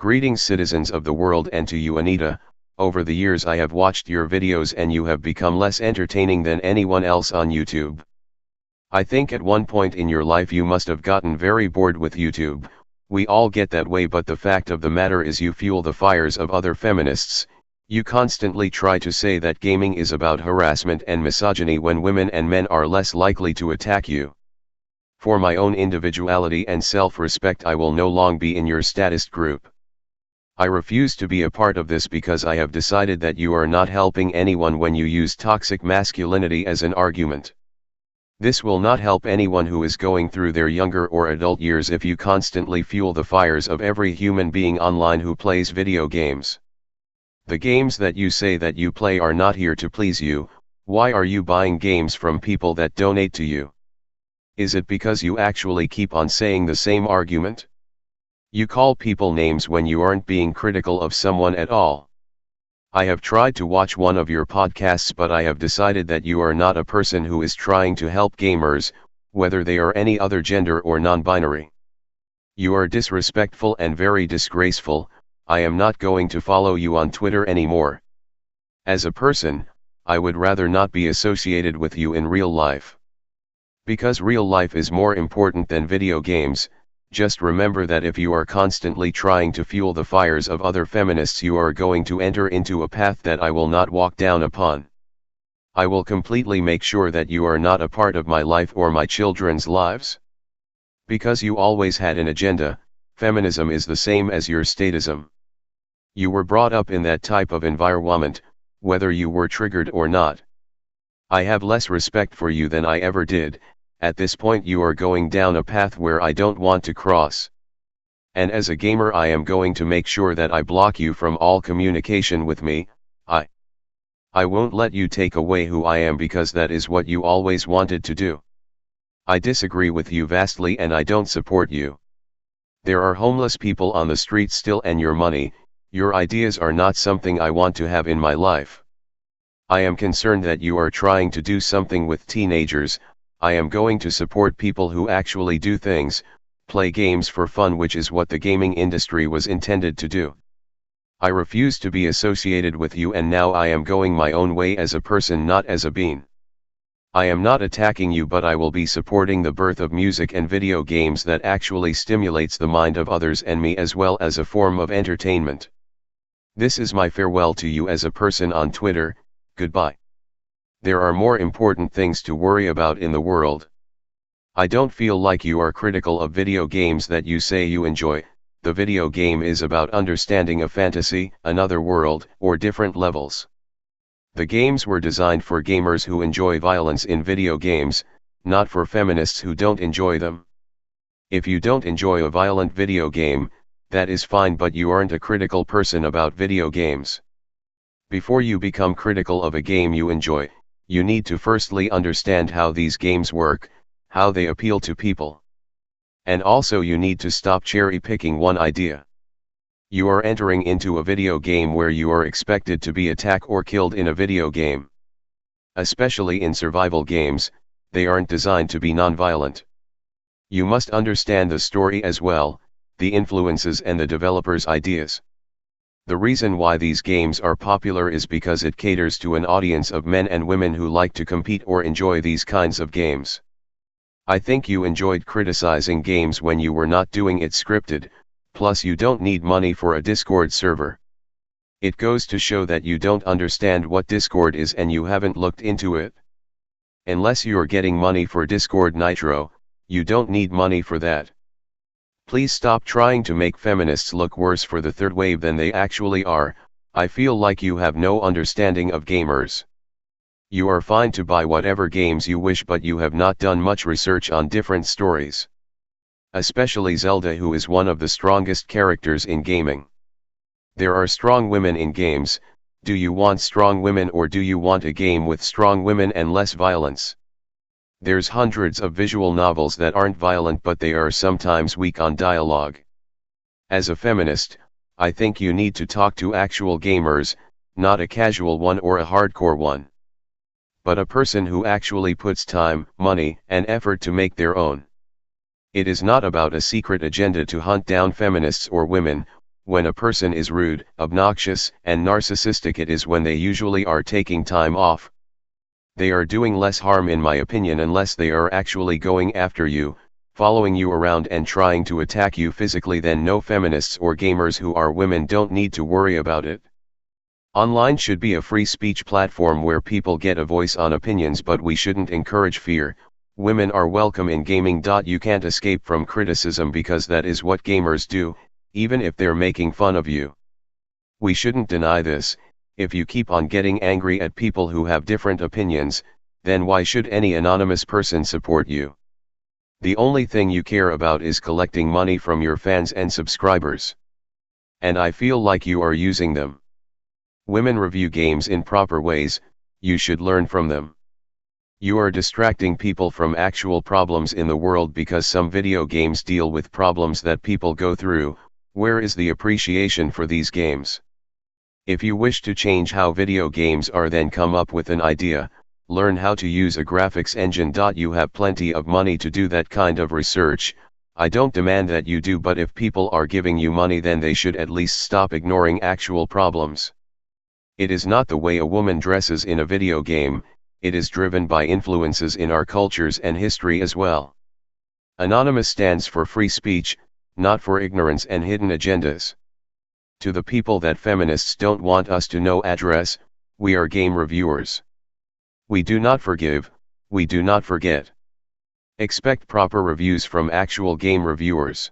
Greetings citizens of the world, and to you Anita. Over the years I have watched your videos and you have become less entertaining than anyone else on YouTube. I think at one point in your life you must have gotten very bored with YouTube. We all get that way, but the fact of the matter is you fuel the fires of other feminists. You constantly try to say that gaming is about harassment and misogyny when women and men are less likely to attack you. For my own individuality and self-respect, I will no longer be in your statist group. I refuse to be a part of this because I have decided that you are not helping anyone when you use toxic masculinity as an argument. This will not help anyone who is going through their younger or adult years if you constantly fuel the fires of every human being online who plays video games. The games that you say that you play are not here to please you. Why are you buying games from people that donate to you? Is it because you actually keep on saying the same argument? You call people names when you aren't being critical of someone at all. I have tried to watch one of your podcasts, but I have decided that you are not a person who is trying to help gamers, whether they are any other gender or non-binary. You are disrespectful and very disgraceful. I am not going to follow you on Twitter anymore. As a person, I would rather not be associated with you in real life. Because real life is more important than video games. Just remember that if you are constantly trying to fuel the fires of other feminists, you are going to enter into a path that I will not walk down upon. I will completely make sure that you are not a part of my life or my children's lives. Because you always had an agenda, feminism is the same as your statism. You were brought up in that type of environment, whether you were triggered or not. I have less respect for you than I ever did. At this point you are going down a path where I don't want to cross. And as a gamer I am going to make sure that I block you from all communication with me. I won't let you take away who I am, because that is what you always wanted to do. I disagree with you vastly and I don't support you. There are homeless people on the street still, and your money, your ideas are not something I want to have in my life. I am concerned that you are trying to do something with teenagers. I am going to support people who actually do things, play games for fun, which is what the gaming industry was intended to do. I refuse to be associated with you, and now I am going my own way as a person, not as a bean. I am not attacking you, but I will be supporting the birth of music and video games that actually stimulates the mind of others and me, as well as a form of entertainment. This is my farewell to you as a person on Twitter. Goodbye. There are more important things to worry about in the world. I don't feel like you are critical of video games that you say you enjoy. The video game is about understanding a fantasy, another world, or different levels. The games were designed for gamers who enjoy violence in video games, not for feminists who don't enjoy them. If you don't enjoy a violent video game, that is fine, but you aren't a critical person about video games. Before you become critical of a game you enjoy, you need to firstly understand how these games work, how they appeal to people. And also you need to stop cherry-picking one idea. You are entering into a video game where you are expected to be attacked or killed in a video game. Especially in survival games, they aren't designed to be non-violent. You must understand the story as well, the influences and the developers' ideas. The reason why these games are popular is because it caters to an audience of men and women who like to compete or enjoy these kinds of games. I think you enjoyed criticizing games when you were not doing it scripted, plus you don't need money for a Discord server. It goes to show that you don't understand what Discord is and you haven't looked into it. Unless you're getting money for Discord Nitro, you don't need money for that. Please stop trying to make feminists look worse for the third wave than they actually are. I feel like you have no understanding of gamers. You are fine to buy whatever games you wish, but you have not done much research on different stories. Especially Zelda, who is one of the strongest characters in gaming. There are strong women in games. Do you want strong women, or do you want a game with strong women and less violence? There's hundreds of visual novels that aren't violent, but they are sometimes weak on dialogue. As a feminist, I think you need to talk to actual gamers, not a casual one or a hardcore one. But a person who actually puts time, money, and effort to make their own. It is not about a secret agenda to hunt down feminists or women. When a person is rude, obnoxious, and narcissistic, it is when they usually are taking time off. They are doing less harm in my opinion unless they are actually going after you, following you around and trying to attack you physically. Then no feminists or gamers who are women don't need to worry about it. Online should be a free speech platform where people get a voice on opinions, but we shouldn't encourage fear. Women are welcome in gaming. You can't escape from criticism because that is what gamers do, even if they're making fun of you. We shouldn't deny this. If you keep on getting angry at people who have different opinions, then why should any anonymous person support you? The only thing you care about is collecting money from your fans and subscribers. And I feel like you are using them. Women review games in proper ways, you should learn from them. You are distracting people from actual problems in the world because some video games deal with problems that people go through. Where is the appreciation for these games? If you wish to change how video games are, then come up with an idea, learn how to use a graphics engine. You have plenty of money to do that kind of research. I don't demand that you do, but if people are giving you money, then they should at least stop ignoring actual problems. It is not the way a woman dresses in a video game, it is driven by influences in our cultures and history as well. Anonymous stands for free speech, not for ignorance and hidden agendas. To the people that feminists don't want us to know address, we are game reviewers. We do not forgive, we do not forget. Expect proper reviews from actual game reviewers.